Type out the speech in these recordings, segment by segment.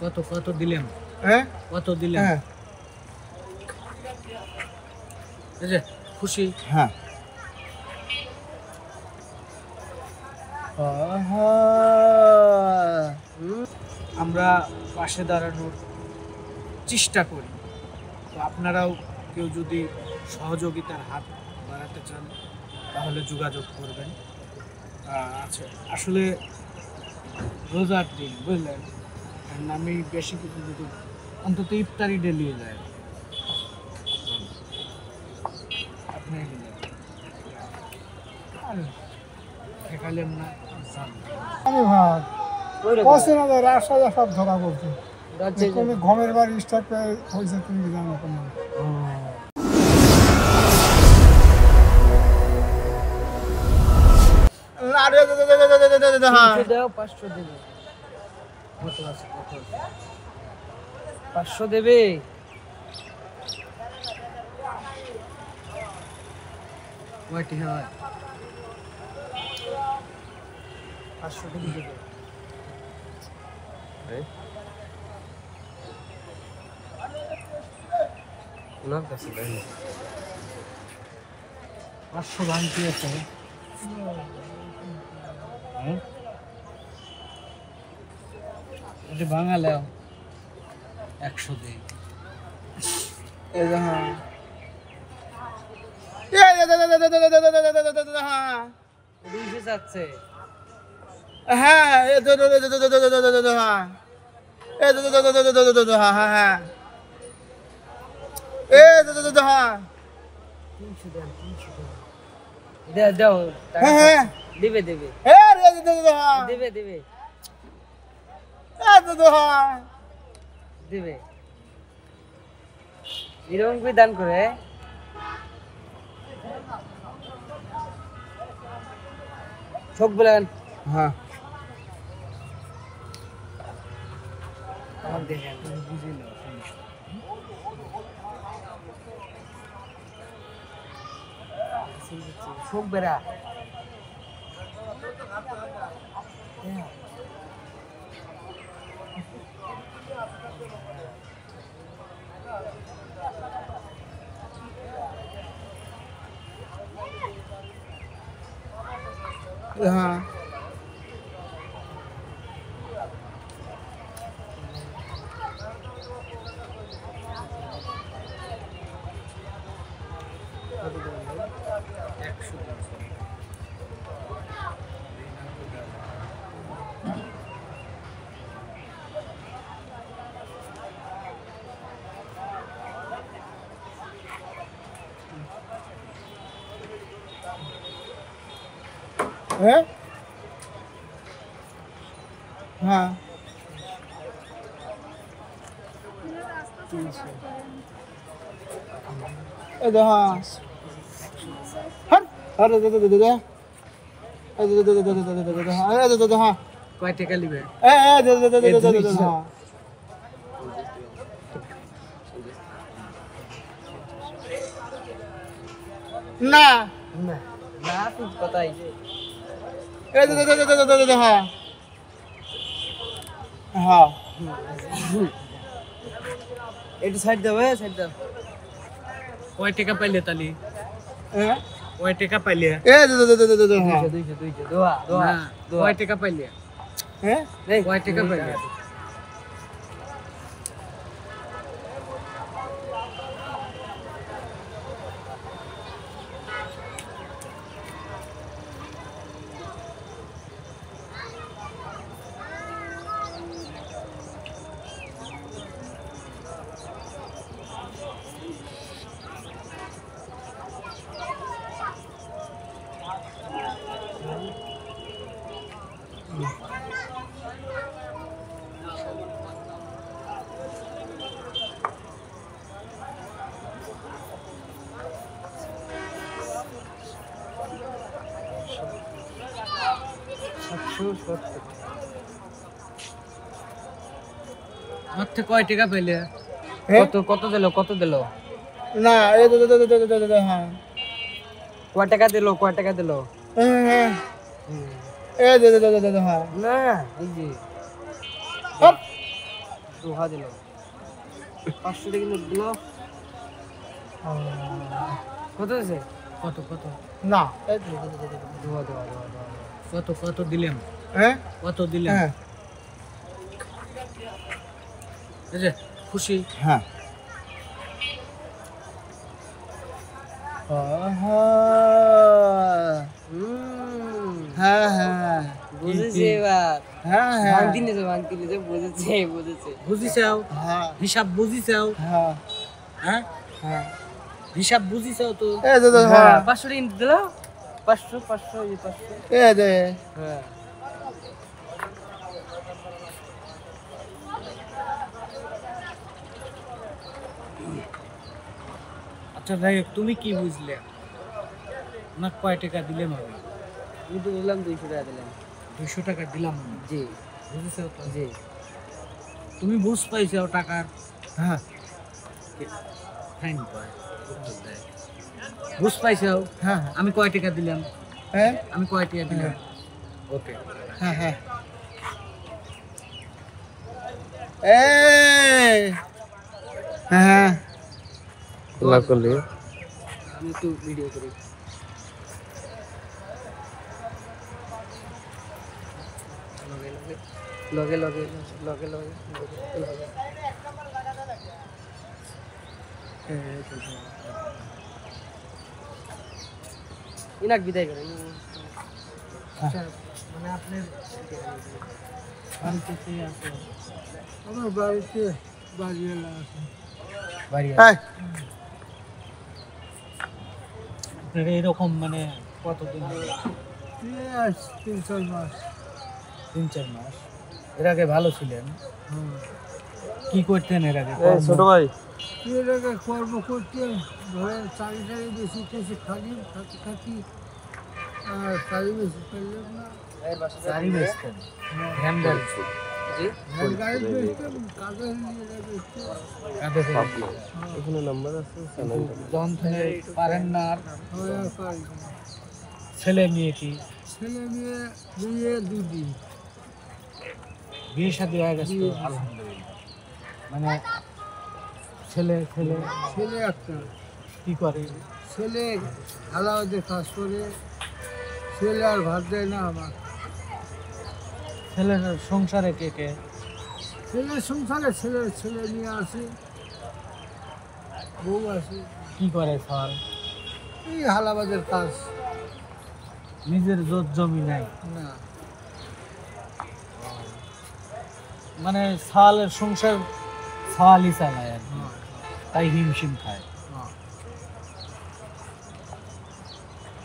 কত কত দিলেন? হ্যাঁ কত দিলেন? হ্যাঁ এই যে খুশি? হ্যাঁ আমরা পাশে দাঁড়ানোর চেষ্টা করি, তো আপনারাও কেউ যদি সহযোগিতার হাত বাড়াতে চান তাহলে যোগাযোগ করবেন। আচ্ছা, আসলে রোজার দিন বুঝলেন, কারণ আমি বেশি কিছু যদি অন্তত ইফতারি ডেলিয়ে যায় আপনি ঠেকালেন না। আমি ভাব পছন্দ না রাস্তায় সব ধরা বলছে তুমি ঘমের বাড়ি স্টার্ট হয়েছে তুমি জানো কোনো দাও 500 দেবে। 500 দেবে। কয়টি হয়? 500 টাকা দেবে। ওনার কাছে দেন 500 ভাঙতি আছে। এটা ভাঙালে 100 দেই। এই যে হ্যাঁ দুইশো যাচ্ছে। হ্যাঁ হ্যাঁ 300 দেন, 300 দেন। দাও টাকা হ্যাঁ দেবে দেবে দেবে দেবে দেবে। এরকম করে দান করে চোখ বলেন। হ্যাঁ আমার দেখেন তুমি বুঝে নাও চোখ বেড়া। হ্যাঁ হ্যাঁ হ্যাঁ এই যে হ্যাঁ আরে দে দে দে দে এই দে দে দে দে দে দে দে হ্যাঁ দে দে হ্যাঁ কয় টাকা নিবে? এ দে দে দে দে দে হ্যাঁ না না না তুই কথাই এ দে দে দে দে দে দে হ্যাঁ হ্যাঁ একটু সাইড দাও, সাইড দাও। কয় টাকা পাইলে তালি? হ্যাঁ কয় টাকা পাইলে? এ দে দে দে দে দে হ্যাঁ 200 দোয়া দোয়া। কয় টাকা পাইলে? হ্যাঁ কয় টাকা পাইলে? মাত্র কয় টাকা পাইলে? কত কত দিল? কত দিল? না এ দে দে দে দে দে হ্যাঁ কয় টাকা দিল? কয় টাকা দিল? হ্যাঁ এ দে দে দে দে হ্যাঁ না এই যে দোহা দিলাম 500 টাকা নোট দিল কত আছে কত কত না দোহা দোহা কত কত দিলেন হ্যাঁ কত দিলেন হ্যাঁ এই যে খুশি হ্যাঁ হ্যাঁ হ্যাঁ বুঝেছি এবার হ্যাঁ হ্যাঁ ভাঙতি নিতে বুঝেছে বুঝিছাও হ্যাঁ হিসাব বুঝিছাও হ্যাঁ হ্যাঁ হ্যাঁ হিসাব বুঝিছাও তো এই যে হ্যাঁ 500 টাকা দিল 500 500 এই 500 এই যে হ্যাঁ আচ্ছা ভাই তুমি কি বুঝলে না কয় টাকা দিলেন হবে আমি তো বললাম 200 টাকা দিলাম 200 টাকা দিলাম না জি বুঝিছাও তো জি তুমি বুঝ পাইছাও টাকার হ্যাঁ ফাইন কয় বুঝ পাইছাও হ্যাঁ আমি কয় টাকা দিলাম হ্যাঁ আমি কয় টাকা দিলাম ওকে হ্যাঁ হ্যাঁ এই হ্যাঁ লাভ করলি আমি একটু ভিডিও করি লগে লগে লগে লগে লগে ইনাক বিদায় করেন মানে আপনার বাড়িতে কে আছে আমার বাড়িতে বাড়িওয়ালা আছে বাড়ি এই আপনার এরকম মানে কতদিন হলো? 3-4 মাস 3-4 মাস এর আগে ভালো ছিলেন কি করতেন এর আগে ছোট ভাই এর আগে কর্ম করতে ধরেন চারি বেশি কিছু খালি থাকি আর চারি বেশি করলাম না গাড়ি বেচতেন ভ্যান গাড়ি জি ভ্যান গাড়ি বেচতাম কাগজ নিয়ে বেচতাম কাঁধে করে। এখানে নাম্বার আছে যখন থেকে পারেন না আর হয় পারি না। ছেলে মেয়ে কি ছেলে মেয়ে বিয়ে দুদি বিয়ে শাদী হয়ে গেছে তো? আলহামদুলিল্লাহ মানে ছেলে ছেলে ছেলে একটা কি করে ছেলে আলাদা কাজ করে ছেলে আর ভাত দেয় না আমার ছেলের সংসারে কে কে ছেলের সংসারে ছেলে নিয়ে আসে বউ আসে কি করে ফল এই হালাবাদের কাজ নিজের জোর জমি নাই না মানে সালের সংসার সালই চালায় আর কি। তাই হিমশিম খায়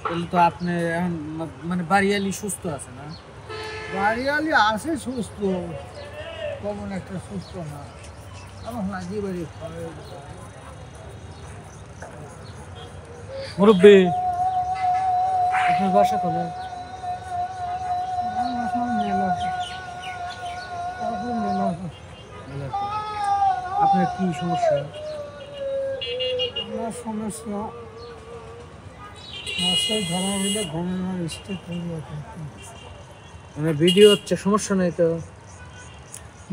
তাহলে তো আপনি এখন মানে বাড়িয়ালি সুস্থ আছে না বাড়িয়ালি আসে সুস্থ তেমন একটা সুস্থ না আমার মাঝে বাড়ি খাওয়া মুরব্বী আপনার বাসা কোনে আপনার কি সমস্যা আমার সমস্যা মাসে ধরা হলে ঘুমের স্টেট হয়ে যাবে মানে ভিডিও হচ্ছে সমস্যা নাই তো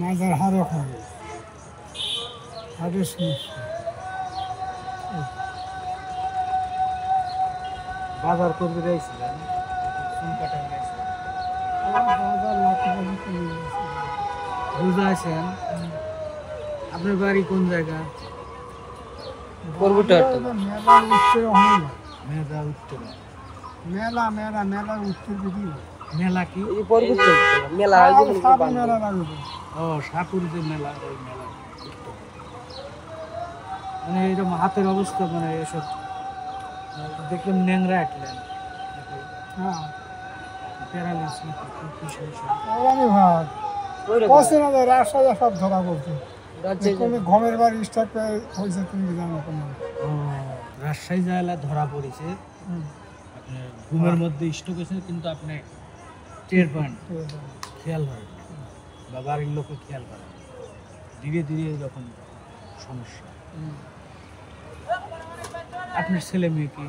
মাঝের হাড়ও খাবে হাড়ের সমস্যা বাজার করতে গেছিলেন চুল কাটা গেছিলেন বাজার লাঠি বাজি করে গেছে। রোজা আছেন আপনার বাড়ি কোন জায়গা করবটা মেলা উত্তর হয় না মেধা উত্তর মেলা উত্তর দিদি মেলা কি এই পর্বত মেলা আয়োজন সাবি মেলা লাগবে ও সাপুর যে মেলা ওই মেলা মানে এরকম হাতের অবস্থা মানে এসব দেখলাম ন্যাংরা আটলেন হ্যাঁ প্যারালিস কি সমস্যা ওরানি ভাত পছন্দ রাস্তায় সব ধরা পড়ছে রাজ্যে তুমি ঘমের বাড়ি স্টার্ট হয়েছে তুমি জানো কোনো ও রাজশাহী জেলা ধরা পড়েছে আপনার ঘুমের মধ্যে স্ট্রোক হয়েছে কিন্তু আপনি টের পান খেয়াল হয় বা বাড়ির লোকে খেয়াল করে ধীরে ধীরে এরকম সমস্যা আপনার ছেলে মেয়ে কি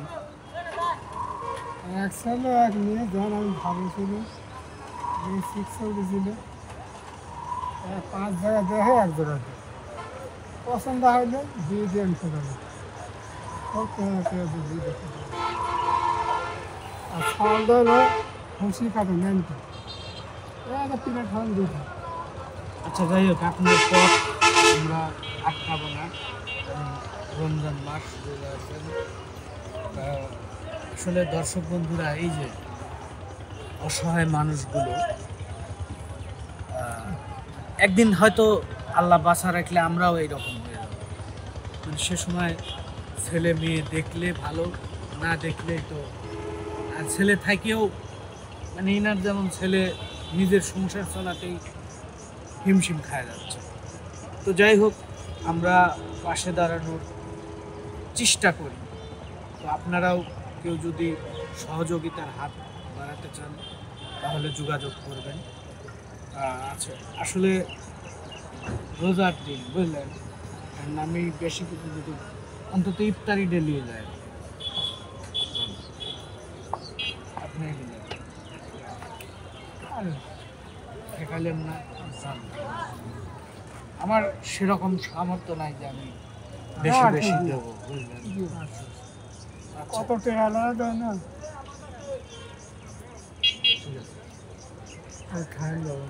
এক সালে এক মেয়ে যখন আমি ভালো ছিল 6 ছিল 5 জায়গা দেখে 1 জোড়া দেয়। পছন্দ হইলে দিয়ে দেন সেখানে ওকে দিয়ে দেখে আর খাওয়া দাওয়া খুশি কাটে নেন তো একটা প্লেট খাওয়ান দিয়ে আচ্ছা যাই হোক, আপনার পথ আমরা আটকাবো না, কারণ রমজান মাস চলে আসেন। আসলে দর্শক বন্ধুরা, এই যে অসহায় মানুষগুলো, একদিন হয়তো আল্লাহ বাঁচা রাখলে আমরাও এইরকম হয়ে যাবো। মানে সে সময় ছেলে মেয়ে দেখলে ভালো, না দেখলেই তো, আর ছেলে থাকেও মানে ইনার যেমন ছেলে নিজের সংসার চালাতেই হিমশিম খায় যাচ্ছে। তো যাই হোক, আমরা পাশে দাঁড়ানোর চেষ্টা করি। তো আপনারাও কেউ যদি সহযোগিতার হাত বাড়াতে চান তাহলে যোগাযোগ করবেন। আচ্ছা, আসলে রোজার দিন বুঝলেন, কারণ আমি বেশি কিছু যদি অন্তত ইফতারি ডেলিয়ে যায় আপনি ঠেকালেন না। আমার সেরকম সামর্থ্য নাই যে আমি বেশি বেশি দেবো, বুঝলেন। কত টাকা লাগা দেয় না ঠিক আছে। আর খাই দেবো